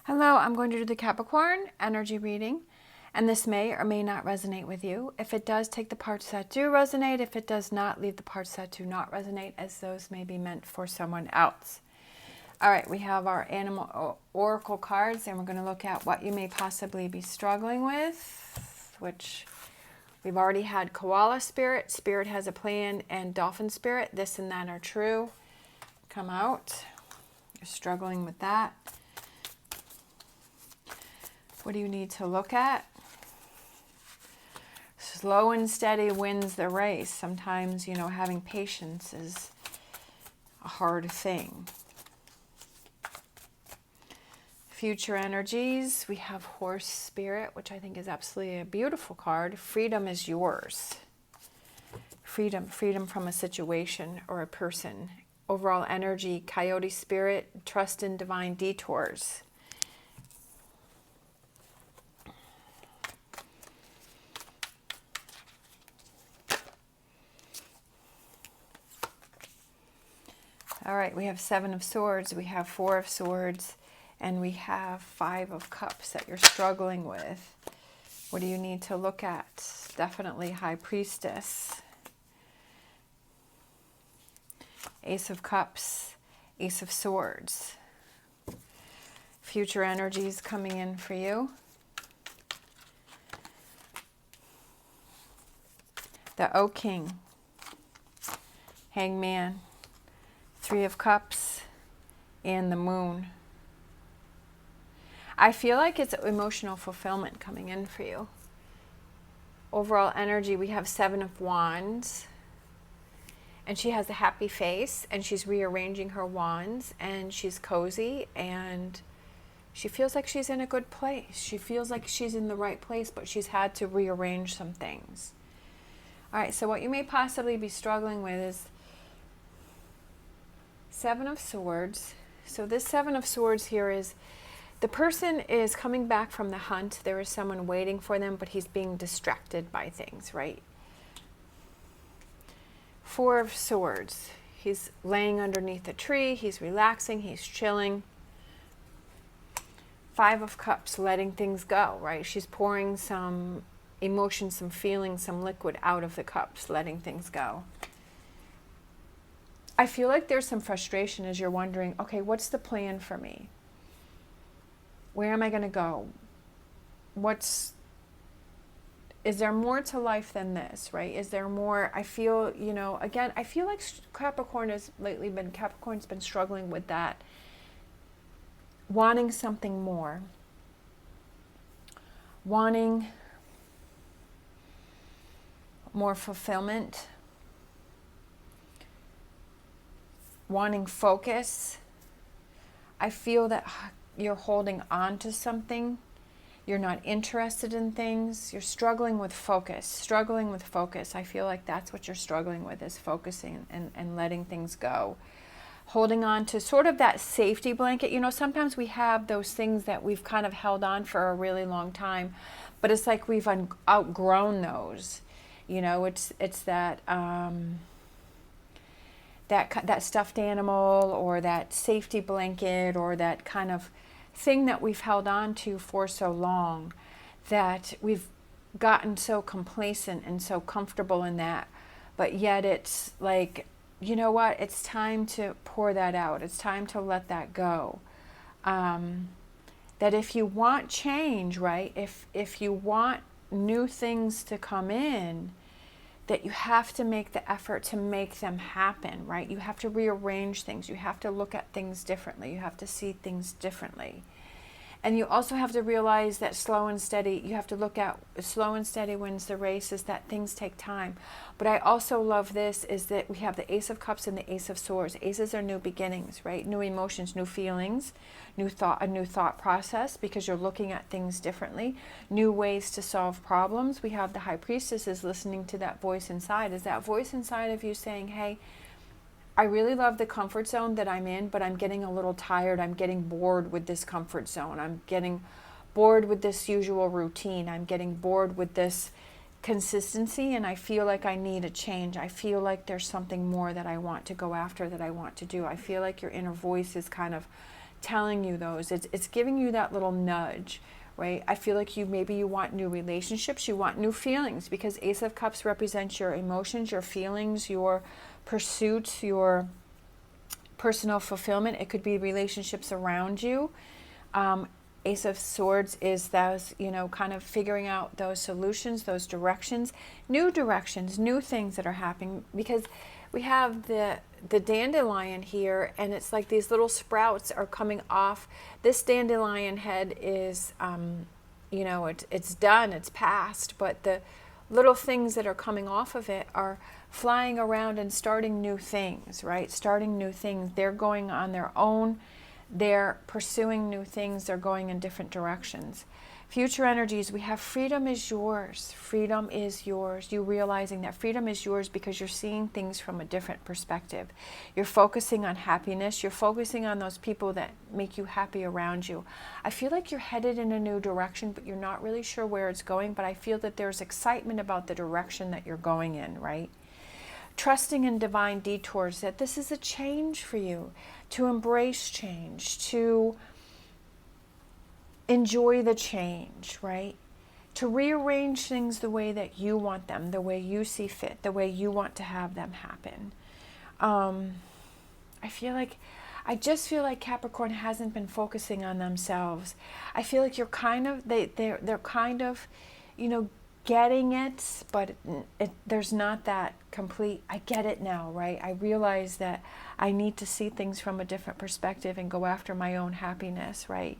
Hello, I'm going to do the Capricorn energy reading, and this may or may not resonate with you. If it does, take the parts that do resonate. If it does not, leave the parts that do not resonate, as those may be meant for someone else. All right, we have our animal oracle cards, and we're going to look at what you may possibly be struggling with, which we've already had koala spirit, spirit has a plan, and dolphin spirit. This and that are true. Come out. You're struggling with that. What do you need to look at? Slow and steady wins the race. Sometimes, having patience is a hard thing. Future energies, we have horse spirit, which I think is absolutely a beautiful card. Freedom is yours. Freedom from a situation or a person. Overall energy, coyote spirit, trust in divine detours. All right, we have 7 of Swords, we have 4 of Swords, and we have 5 of Cups that you're struggling with. What do you need to look at? Definitely High Priestess. Ace of Cups, Ace of Swords. Future energies coming in for you. The O King, Hangman, 3 of Cups, and the Moon. I feel like it's emotional fulfillment coming in for you. Overall energy, we have 7 of Wands. And she has a happy face, and she's rearranging her wands, and she's cozy, and she feels like she's in a good place. She feels like she's in the right place, but she's had to rearrange some things. All right, so what you may possibly be struggling with is 7 of Swords. So this 7 of Swords here is the person is coming back from the hunt. There is someone waiting for them, but he's being distracted by things, right? 4 of Swords. He's laying underneath a tree. He's relaxing. He's chilling. 5 of Cups, letting things go, right? She's pouring some emotion, some feeling, some liquid out of the cups, letting things go. I feel like there's some frustration as you're wondering, okay, what's the plan for me? Where am I going to go? Is there more to life than this, right? Is there more? I feel, again, I feel like Capricorn's been struggling with that. Wanting something more. Wanting more fulfillment. Wanting focus. I feel that you're holding on to something. You're not interested in things. You're struggling with focus. I feel like that's what you're struggling with, is focusing and letting things go. Holding on to sort of that safety blanket. Sometimes we have those things that we've kind of held on for a really long time, but it's like we've outgrown those. It's that that stuffed animal, or that safety blanket, or that kind of thing that we've held on to for so long, that we've gotten so complacent and so comfortable in that. But yet it's like, you know what? It's time to pour that out. It's time to let that go. That if you want change, right? If you want new things to come in, that you have to make the effort to make them happen, right? You have to rearrange things. You have to look at things differently. You have to see things differently. And you also have to realize that slow and steady wins the race, is that things take time. But I also love this, is that we have the Ace of Cups and the Ace of Swords. Aces are new beginnings, right? New emotions, new feelings, a new thought process, because you're looking at things differently, new ways to solve problems. We have the High Priestess is listening to that voice inside. Is that voice inside of you saying, hey, I really love the comfort zone that I'm in, but I'm getting a little tired. I'm getting bored with this comfort zone. I'm getting bored with this usual routine. I'm getting bored with this consistency, and I feel like I need a change. I feel like there's something more that I want to go after, that I want to do. I feel like your inner voice is kind of telling you those. It's giving you that little nudge, right? I feel like maybe you want new relationships, you want new feelings, because Ace of Cups represents your emotions, your feelings, your pursuits, your personal fulfillment. It could be relationships around you. Ace of Swords is those, kind of figuring out those solutions, those directions, new things that are happening, because we have the dandelion here, and it's like these little sprouts are coming off. This dandelion head is, it's done, it's past, but the little things that are coming off of it are flying around and starting new things, right? Starting new things. They're going on their own. They're pursuing new things. They're going in different directions. Future energies, we have freedom is yours. Freedom is yours. You realizing that freedom is yours because you're seeing things from a different perspective. You're focusing on happiness. You're focusing on those people that make you happy around you. I feel like you're headed in a new direction, but you're not really sure where it's going. But I feel that there's excitement about the direction that you're going in, right? Trusting in divine detours, that this is a change for you, to embrace change, to enjoy the change, right? To rearrange things the way that you want them, the way you see fit, the way you want to have them happen. I just feel like Capricorn hasn't been focusing on themselves. I feel like you're kind of, they're kind of, getting it, but there's not that complete, I get it now, right? I realize that I need to see things from a different perspective and go after my own happiness, right?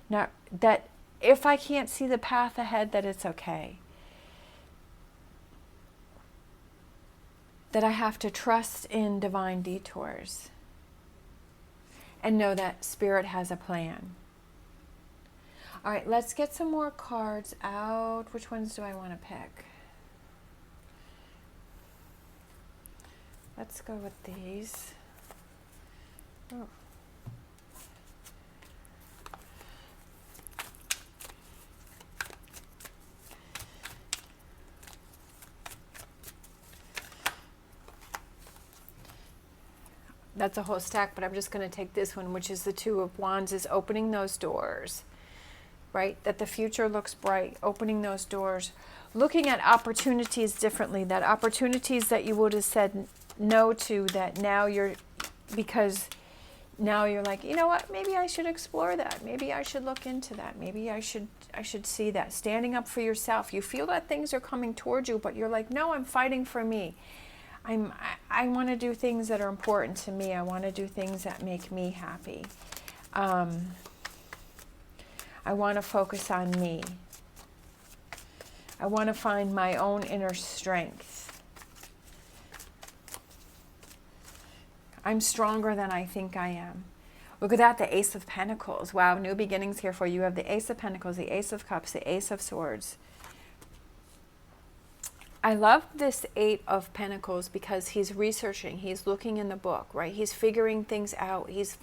Not that if I can't see the path ahead, that it's okay. That I have to trust in divine detours and know that Spirit has a plan. All right, let's get some more cards out. Which ones do I want to pick? Let's go with these. Oh. That's a whole stack, but I'm just going to take this one, which is the Two of Wands, is opening those doors. Right? That the future looks bright, opening those doors, looking at opportunities differently, that opportunities that you would have said no to, that now because now you're like, you know what, maybe I should explore that. Maybe I should look into that. Maybe I should see that. Standing up for yourself. You feel that things are coming towards you, but you're like, no, I'm fighting for me. I want to do things that are important to me. I want to do things that make me happy. I want to focus on me. I want to find my own inner strength. I'm stronger than I think I am. Look at that, the Ace of Pentacles. Wow, new beginnings here for you. You have the Ace of Pentacles, the Ace of Cups, the Ace of Swords. I love this Eight of Pentacles because he's researching, he's looking in the book, right? He's figuring things out, he's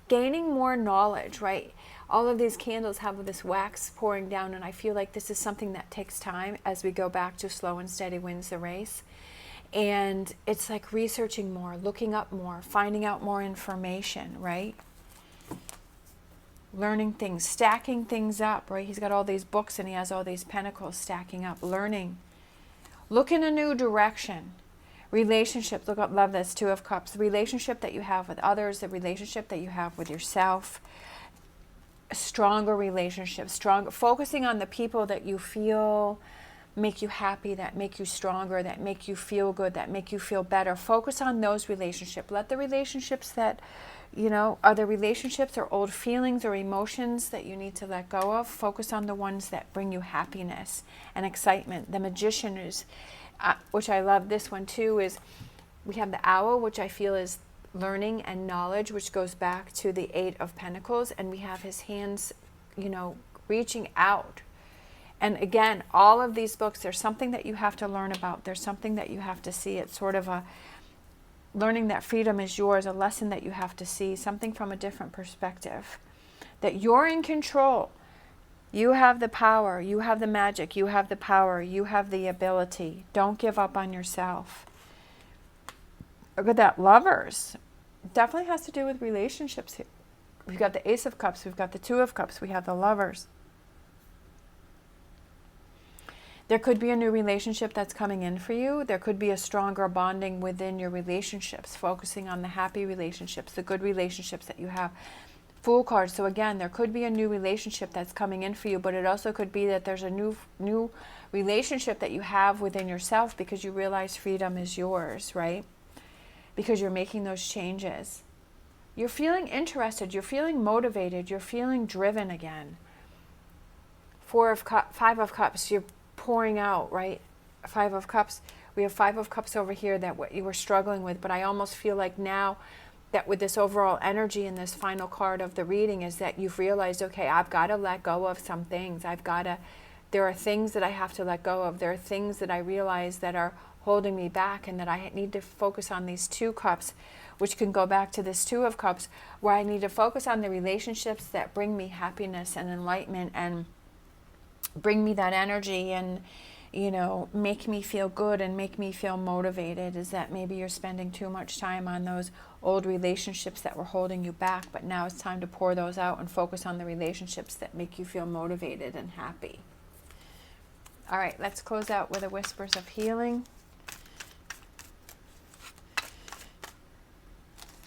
gaining more knowledge, right? All of these candles have this wax pouring down, and I feel like this is something that takes time as we go back to slow and steady wins the race. And it's like researching more, looking up more, finding out more information, right? Learning things, stacking things up, right? He's got all these books and he has all these pentacles stacking up, learning. Look in a new direction. Relationships, look up, love this, Two of Cups. The relationship that you have with others, the relationship that you have with yourself. A stronger relationship, focusing on the people that you feel make you happy, that make you stronger, that make you feel good, that make you feel better. Focus on those relationships. Let the relationships that, are the relationships or old feelings or emotions that you need to let go of. Focus on the ones that bring you happiness and excitement. The Magician is, which I love this one too, is we have the Owl, which I feel is learning and knowledge, which goes back to the Eight of Pentacles, and we have his hands, reaching out. And again, all of these books, there's something that you have to learn about. There's something that you have to see. It's sort of a learning that freedom is yours, a lesson that you have to see, something from a different perspective. That you're in control. You have the power. You have the magic. You have the power. You have the ability. Don't give up on yourself. Look at that, Lovers. Definitely has to do with relationships here. We've got the Ace of Cups, we've got the Two of Cups, we have the Lovers. There could be a new relationship that's coming in for you. There could be a stronger bonding within your relationships, focusing on the happy relationships, the good relationships that you have. Fool card. So again, there could be a new relationship that's coming in for you, but it also could be that there's a new relationship that you have within yourself because you realize freedom is yours, right? Because you're making those changes. You're feeling interested, you're feeling motivated, you're feeling driven again. Five of Cups, you're pouring out, right? Five of Cups. We have Five of Cups over here that what you were struggling with, but I almost feel like now that with this overall energy in this final card of the reading is that you've realized, okay, I've got to let go of some things. There are things that I have to let go of. There are things that I realize that are holding me back and that I need to focus on these Two Cups, which can go back to this Two of Cups, where I need to focus on the relationships that bring me happiness and enlightenment and bring me that energy and, you know, make me feel good and make me feel motivated. Is that maybe you're spending too much time on those old relationships that were holding you back, but now it's time to pour those out and focus on the relationships that make you feel motivated and happy. All right, let's close out with a Whispers of Healing.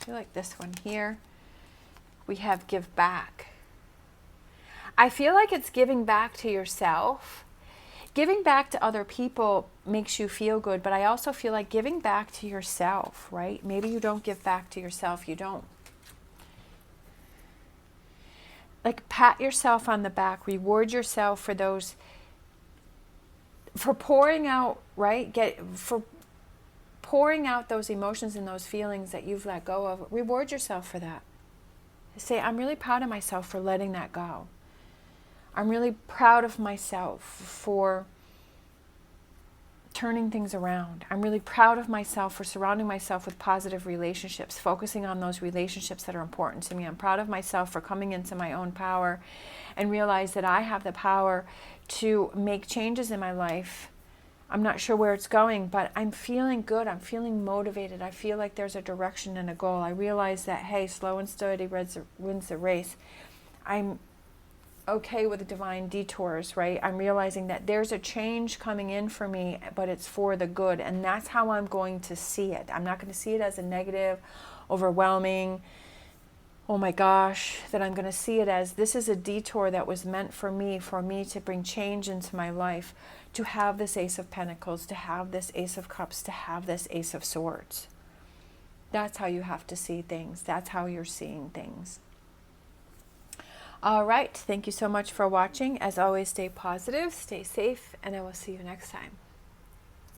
I feel like this one here. We have Give Back. I feel like it's giving back to yourself. Giving back to other people makes you feel good, but I also feel like giving back to yourself, right? Maybe you don't give back to yourself. You don't. Like, pat yourself on the back. Reward yourself for those, for pouring out, right? For pouring out those emotions and those feelings that you've let go of. Reward yourself for that. Say, I'm really proud of myself for letting that go. I'm really proud of myself for turning things around. I'm really proud of myself for surrounding myself with positive relationships, focusing on those relationships that are important to me. I'm proud of myself for coming into my own power and realize that I have the power to make changes in my life. I'm not sure where it's going, but I'm feeling good. I'm feeling motivated. I feel like there's a direction and a goal. I realize that, hey, slow and steady wins the race. I'm okay with the divine detours, right? I'm realizing that there's a change coming in for me, but it's for the good. And that's how I'm going to see it. I'm not going to see it as a negative, overwhelming, oh my gosh, that I'm going to see it as this is a detour that was meant for me to bring change into my life, to have this Ace of Pentacles, to have this Ace of Cups, to have this Ace of Swords. That's how you have to see things. That's how you're seeing things. All right. Thank you so much for watching. As always, stay positive, stay safe, and I will see you next time.